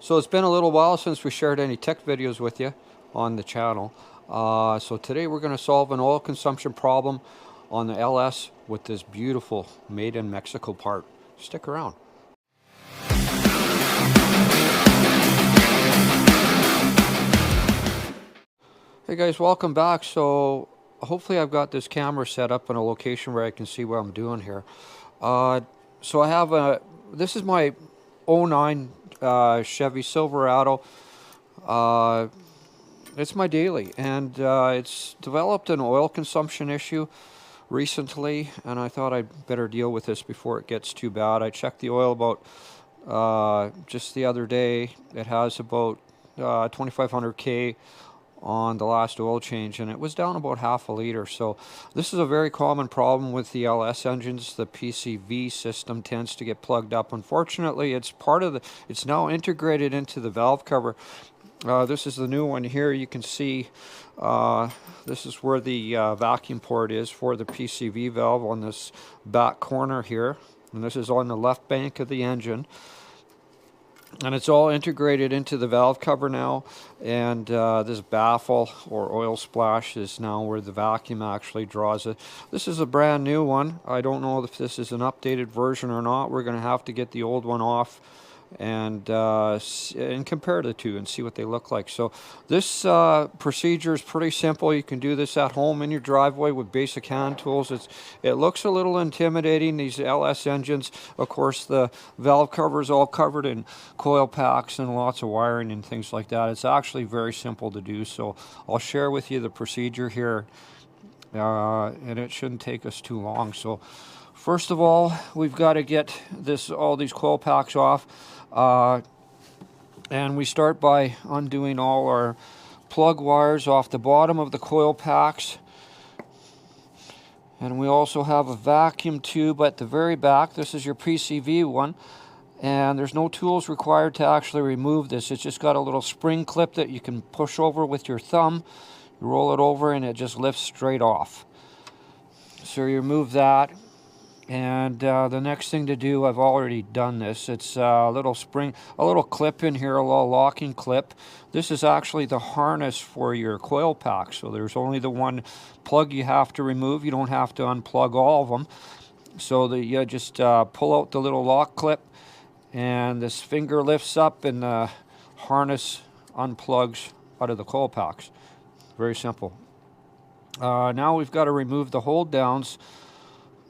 So it's been a little while since we shared any tech videos with you on the channel. So today we're going to solve an oil consumption problem on the LS with this beautiful made in Mexico part. Stick around. Hey guys, welcome back. So hopefully I've got this camera set up in a location where I can see what I'm doing here. So I have this is my '09 Chevy Silverado. It's my daily, and it's developed an oil consumption issue recently, and I thought I'd better deal with this before it gets too bad. I checked the oil about just the other day. It has about 2,500 K on the last oil change, and it was down about half a liter. So this is a very common problem with the LS engines. The PCV system tends to get plugged up. Unfortunately, it's now integrated into the valve cover. This is the new one here. You can see this is where the vacuum port is for the PCV valve on this back corner here, and this is on the left bank of the engine. And it's all integrated into the valve cover now, and this baffle or oil splash is now where the vacuum actually draws it. This is a brand new one. I don't know if this is an updated version or not. We're going to have to get the old one off and compare the two and see what they look like. So this procedure is pretty simple. You can do this at home in your driveway with basic hand tools. It looks a little intimidating, these LS engines. Of course, the valve cover is all covered in coil packs and lots of wiring and things like that. It's actually very simple to do. So I'll share with you the procedure here, and it shouldn't take us too long. So first of all, we've got to get all these coil packs off. And we start by undoing all our plug wires off the bottom of the coil packs. And we also have a vacuum tube at the very back. This is your PCV one. And there's no tools required to actually remove this. It's just got a little spring clip that you can push over with your thumb. You roll it over and it just lifts straight off. So you remove that. And the next thing to do, I've already done this. It's a little clip in here, a little locking clip. This is actually the harness for your coil pack. So there's only the one plug you have to remove. You don't have to unplug all of them. So you just pull out the little lock clip, and this finger lifts up, and the harness unplugs out of the coil packs. Very simple. Now we've got to remove the hold downs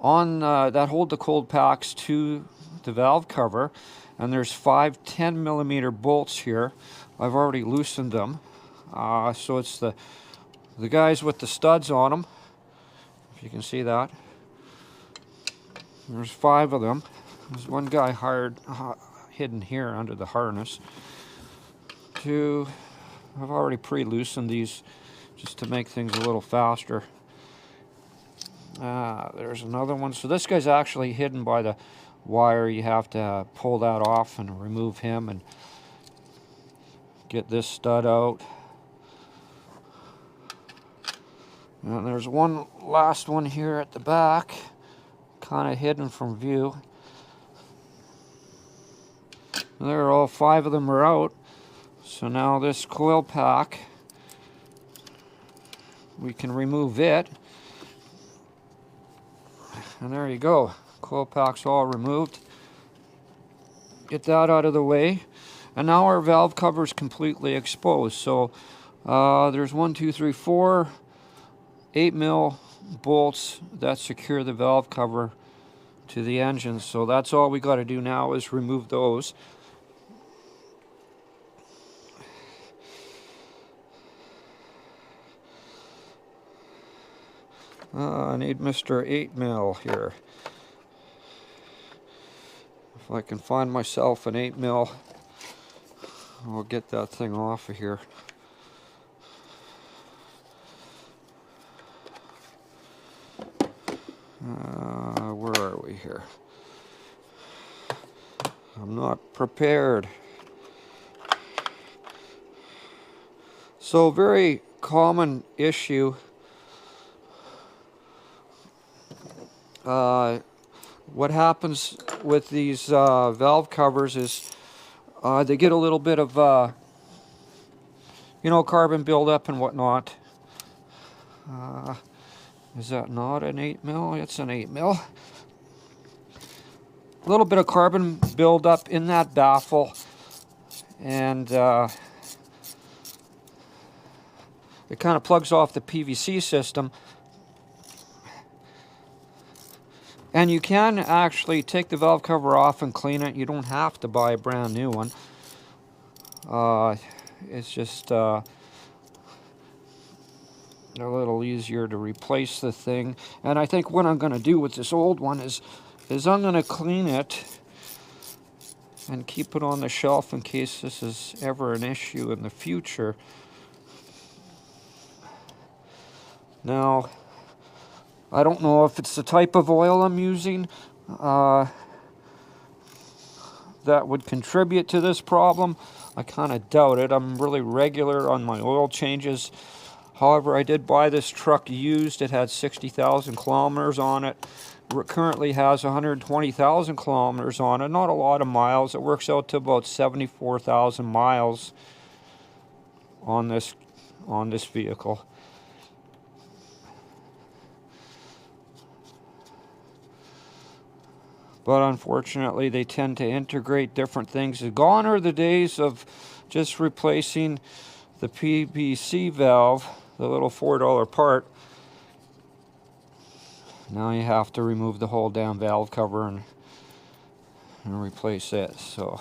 on that hold the cold packs to the valve cover, and there's 5 10mm bolts here. I've already loosened them, so it's the guys with the studs on them, if you can see that. There's 5 of them. There's one guy hidden here under the harness. I've already pre-loosened these just to make things a little faster. There's another one. So this guy's actually hidden by the wire. You have to pull that off and remove him and get this stud out. And there's one last one here at the back, kind of hidden from view. There, all 5 of them are out. So now this coil pack, we can remove it. And there you go, coil pack's all removed. Get that out of the way. And now our valve cover is completely exposed. So there's 1, 2, 3, 4 8mm bolts that secure the valve cover to the engine. So that's all we got to do now is remove those. I need Mr. 8mm here. If I can find myself an 8mm, I'll get that thing off of here. Where are we here? I'm not prepared. So very common issue. What happens with these valve covers is They get a little bit of, carbon buildup and whatnot. Is that not an 8 mil? It's an 8 mil. A little bit of carbon buildup in that baffle, and it kind of plugs off the PVC system. And you can actually take the valve cover off and clean it. You don't have to buy a brand new one. It's just a little easier to replace the thing. And I think what I'm going to do with this old one is I'm going to clean it and keep it on the shelf in case this is ever an issue in the future. Now, I don't know if it's the type of oil I'm using that would contribute to this problem. I kind of doubt it. I'm really regular on my oil changes. However, I did buy this truck used. It had 60,000 kilometers on it. It currently has 120,000 kilometers on it. Not a lot of miles. It works out to about 74,000 miles on this vehicle. But unfortunately, they tend to integrate different things. Gone are the days of just replacing the PVC valve, the little $4 part. Now you have to remove the whole damn valve cover and replace it. So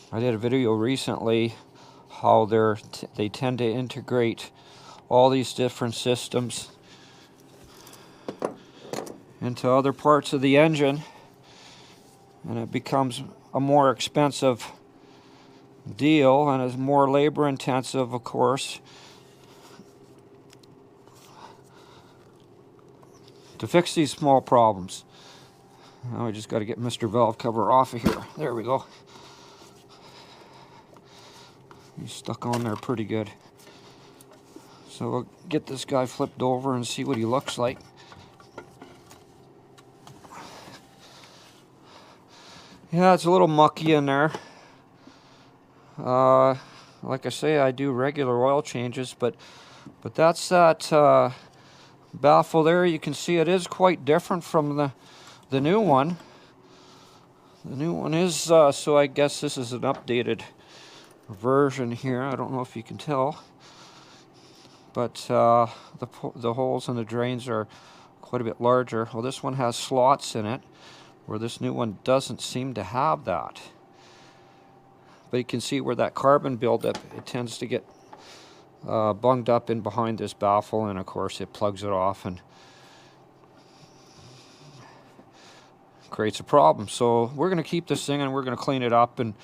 I did a video recently how they tend to integrate all these different systems into other parts of the engine, and it becomes a more expensive deal and is more labor intensive, of course, to fix these small problems. Now I just got to get Mr. Valve Cover off of here. There we go. He's stuck on there pretty good. So we'll get this guy flipped over and see what he looks like. Yeah, it's a little mucky in there. Like I say, I do regular oil changes, but that's that baffle there. You can see it is quite different from the new one. The new one is, so I guess this is an updated version here. I don't know if you can tell. But the holes in the drains are quite a bit larger. Well, this one has slots in it, where this new one doesn't seem to have that. But you can see where that carbon buildup, it tends to get bunged up in behind this baffle, and of course it plugs it off and creates a problem. So we're going to keep this thing and we're going to clean it up and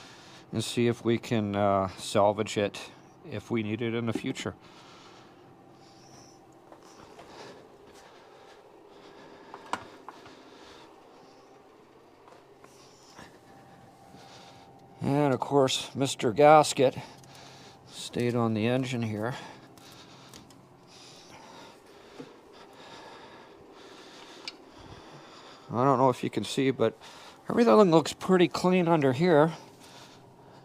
see if we can salvage it if we need it in the future. And of course, Mr. Gasket stayed on the engine here. I don't know if you can see, but everything looks pretty clean under here.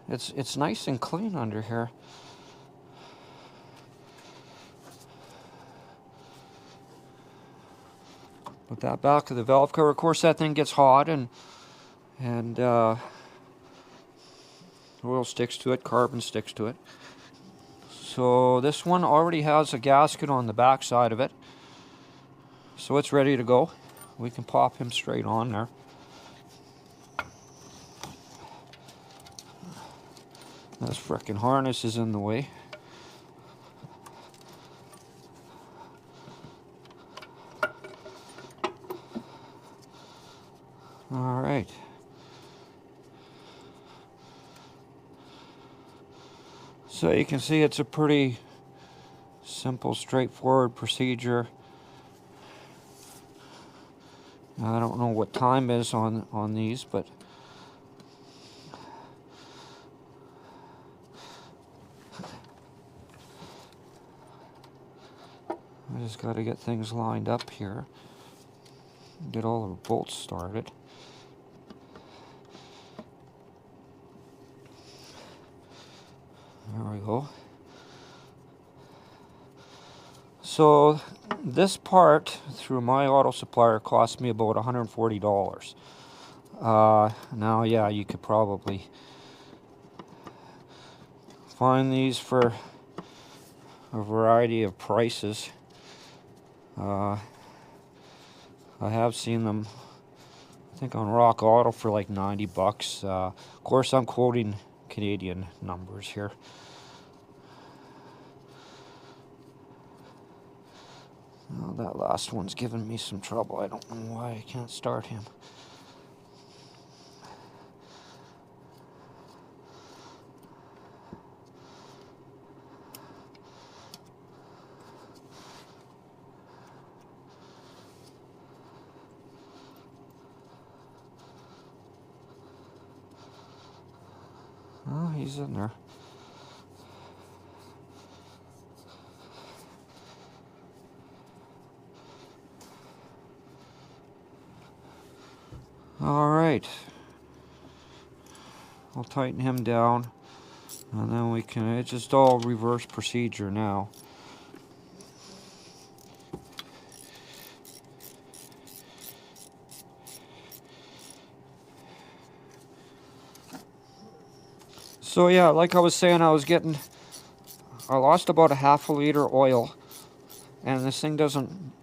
It's nice and clean under here. But that back of the valve cover, of course, that thing gets hot and oil sticks to it, carbon sticks to it. So this one already has a gasket on the back side of it. So it's ready to go. We can pop him straight on there. This frickin' harness is in the way. All right. So you can see it's a pretty simple, straightforward procedure. I don't know what time is on these, but I just got to get things lined up here. Get all the bolts started. There we go. So this part through my auto supplier cost me about $140. Now, yeah, you could probably find these for a variety of prices. I have seen them, I think, on Rock Auto for like 90 bucks. Of course, I'm quoting Canadian numbers here. Oh, that last one's giving me some trouble. I don't know why I can't start him. Oh, he's in there. All right. I'll tighten him down, and then we can, it's just all reverse procedure now. So yeah, like I was saying, I lost about a half a liter oil, and this thing doesn't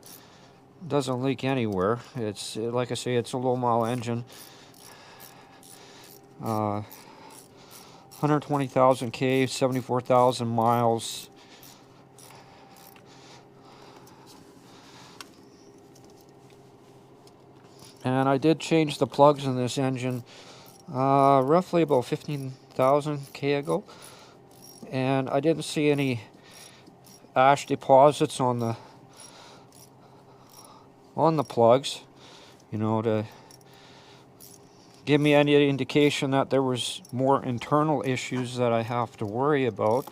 leak anywhere. It's like I say, it's a low mile engine. 120,000 K, 74,000 miles. And I did change the plugs in this engine roughly about 15,000 K ago. And I didn't see any ash deposits on the plugs, you know, to give me any indication that there was more internal issues that I have to worry about.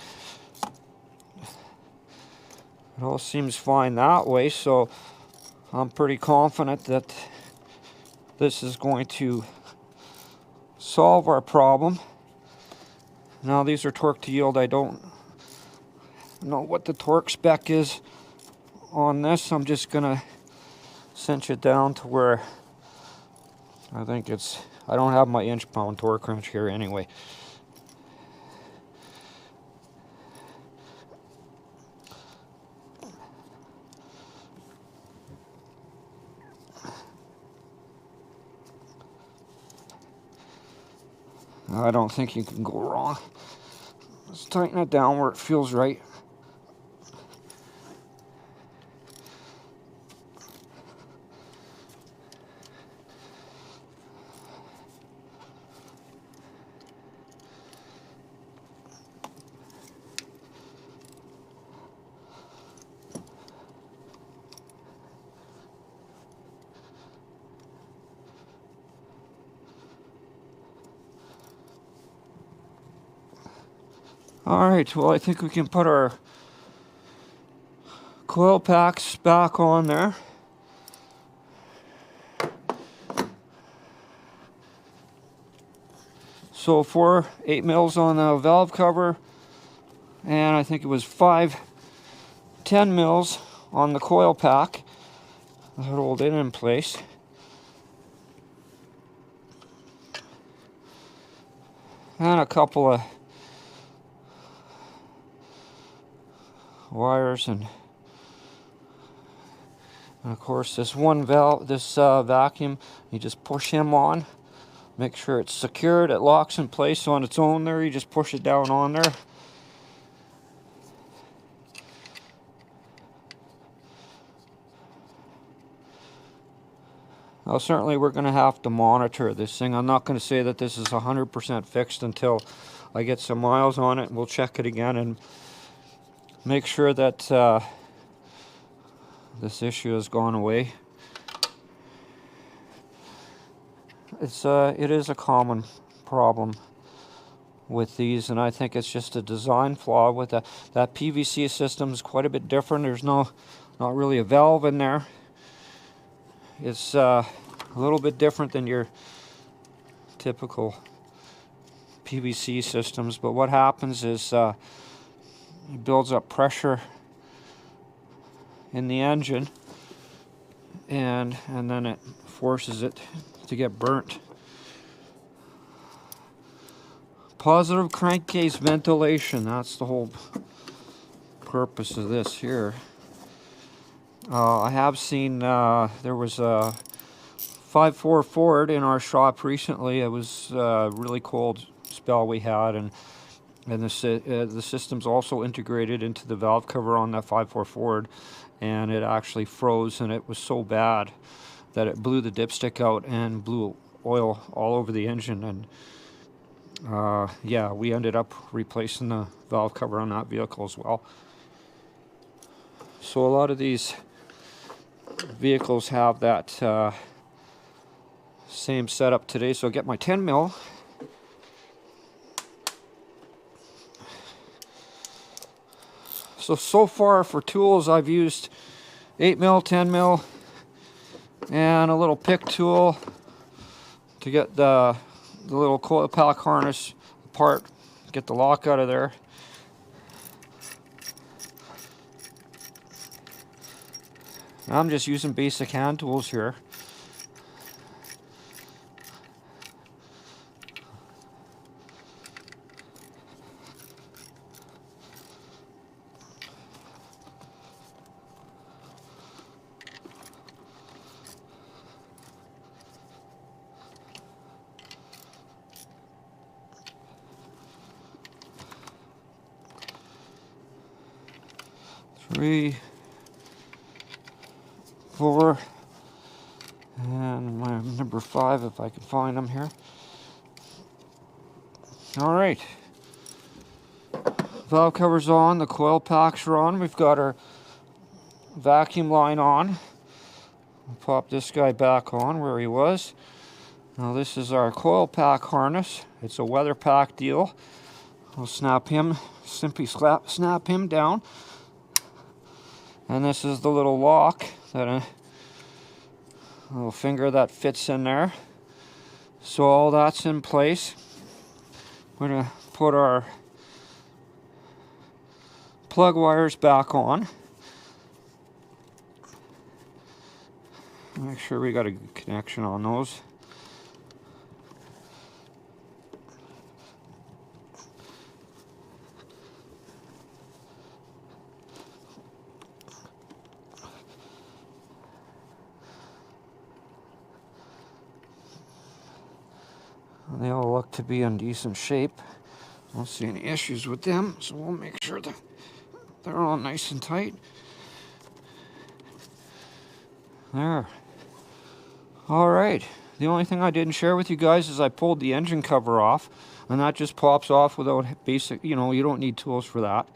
It all seems fine that way, so I'm pretty confident that this is going to solve our problem. Now these are torque to yield. I don't know what the torque spec is on this. I'm just gonna cinch it down to where I think it's, I don't have my inch-pound torque wrench here anyway. I don't think you can go wrong. Let's tighten it down where it feels right. Alright, well, I think we can put our coil packs back on there. So 8 mils on the valve cover, and I think it was 10 mils on the coil pack. That hold it in place. And a couple of wires, and of course this one valve, this vacuum, you just push him on, make sure it's secured, it locks in place on its own there, you just push it down on there. Now certainly we're going to have to monitor this thing. I'm not going to say that this is 100% fixed until I get some miles on it, and we'll check it again and make sure that this issue has gone away. It is a common problem with these, and I think it's just a design flaw with that PVC system is quite a bit different. There's not really a valve in there. It's a little bit different than your typical PVC systems, but what happens is it builds up pressure in the engine, and then it forces it to get burnt. Positive crankcase ventilation, that's the whole purpose of this here. I have seen there was a 5.4 Ford in our shop recently. It was a really cold spell we had, and the system's also integrated into the valve cover on that 5.4 Ford, and it actually froze, and it was so bad that it blew the dipstick out and blew oil all over the engine. And yeah, we ended up replacing the valve cover on that vehicle as well. So a lot of these vehicles have that same setup today. So I'll get my 10 mil. So far for tools, I've used 8 mil, 10 mil, and a little pick tool to get the little coil pack harness apart, get the lock out of there. I'm just using basic hand tools here. Three, 4, and my number 5 if I can find them here. All right, valve cover's on, the coil packs are on. We've got our vacuum line on. I'll pop this guy back on where he was. Now this is our coil pack harness. It's a weather pack deal. I'll snap him, simply snap him down. And this is the little lock, that little finger that fits in there. So all that's in place. We're gonna put our plug wires back on. Make sure we got a good connection on those. They all look to be in decent shape. I don't see any issues with them, so we'll make sure that they're all nice and tight. There. All right. The only thing I didn't share with you guys is I pulled the engine cover off, and that just pops off without basic, you don't need tools for that.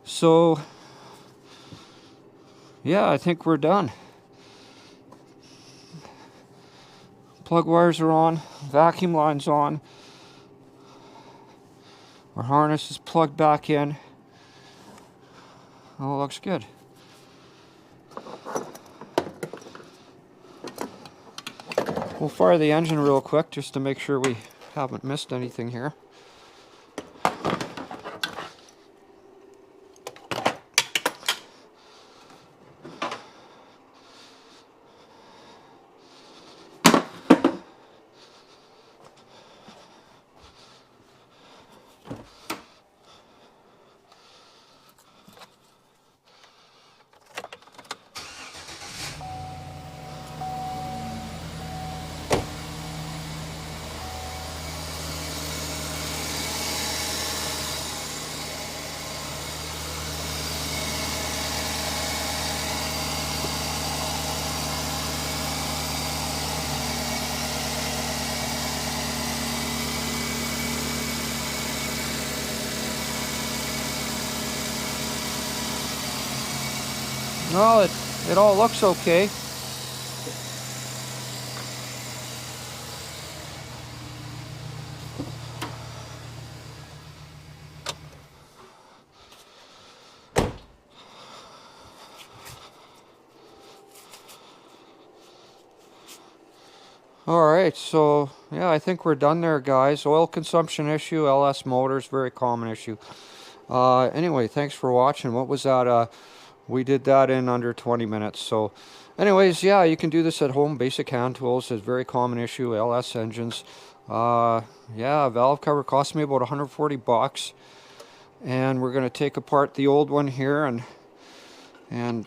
So, yeah, I think we're done. Plug wires are on, vacuum line's on. Our harness is plugged back in. All looks good. We'll fire the engine real quick just to make sure we haven't missed anything here. Well, it all looks okay. All right, so yeah, I think we're done there, guys. Oil consumption issue, LS motors, very common issue. Anyway, thanks for watching. What was that? We did that in under 20 minutes. So anyways, yeah, you can do this at home. Basic hand tools is a very common issue. LS engines. Yeah, valve cover cost me about 140 bucks. And we're going to take apart the old one here and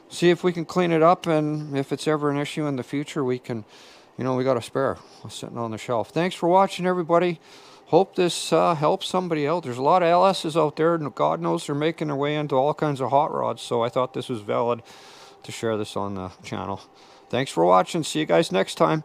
see if we can clean it up. And if it's ever an issue in the future, we can, we got a spare sitting on the shelf. Thanks for watching, everybody. Hope this helps somebody out. There's a lot of LSs out there, and God knows they're making their way into all kinds of hot rods, so I thought this was valid to share this on the channel. Thanks for watching. See you guys next time.